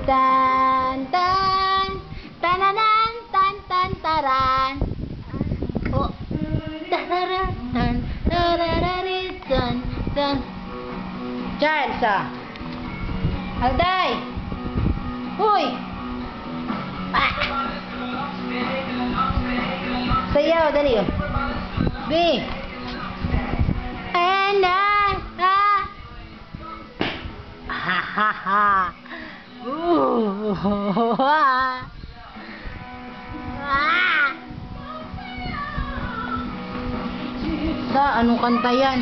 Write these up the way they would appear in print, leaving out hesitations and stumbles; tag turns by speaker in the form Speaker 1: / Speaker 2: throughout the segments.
Speaker 1: Tan tan tananan tan tan taran. Oh. Tararan tan tarararit tan tan. Charles ah. Alday. Hoy. Ah. Sayaw dali oh. B. Ana. Ha ha ha. Sa anong kanta yan?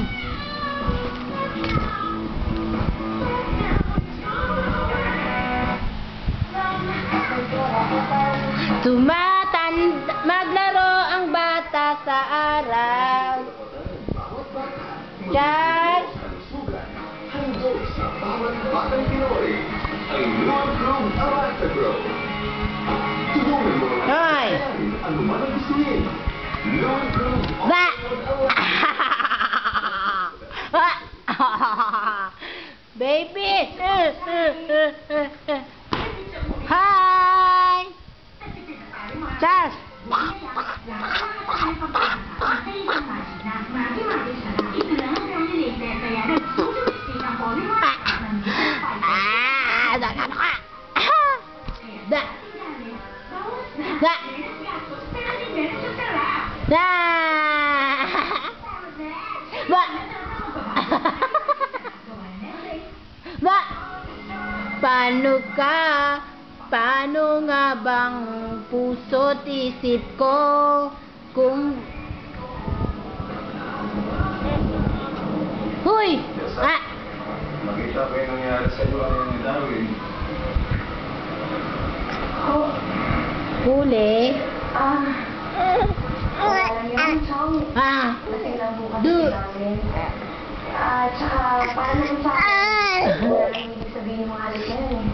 Speaker 1: Maglaro ang bata sa araw. Dad. Hoy. Ba. Baby. Hi. Charles. Paano nga bang puso't isip ko kung Huy! Ah!
Speaker 2: Makita ko yung nangyari sa iyo ay yung Darwin.
Speaker 1: Huli?
Speaker 3: Tsaka, paano kung sa akin? Wala nang ibig sabihin yung mga alis na yun.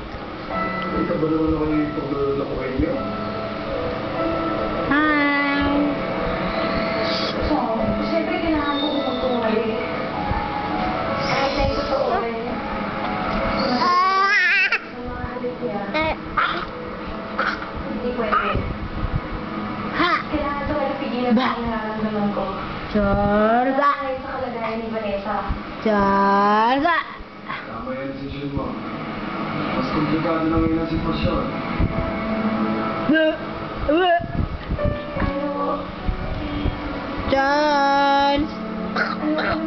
Speaker 2: Ito ba naman ako yung pagdala ko kayo niya?
Speaker 1: Hi!
Speaker 3: So, siyempre kailangan ko pumuntungan. Kahit na yung totoo rin. Sa mga alis niya, hindi pwede. Kailangan talaga pigilan ko ang nararamdaman ko.
Speaker 1: Charza!
Speaker 3: Sa kalagayan ni Vanessa.
Speaker 1: Charza!
Speaker 2: Tama yan decision mo. Mas komplikado na ngayon ang sitwasyon.
Speaker 1: Charles!
Speaker 3: Ano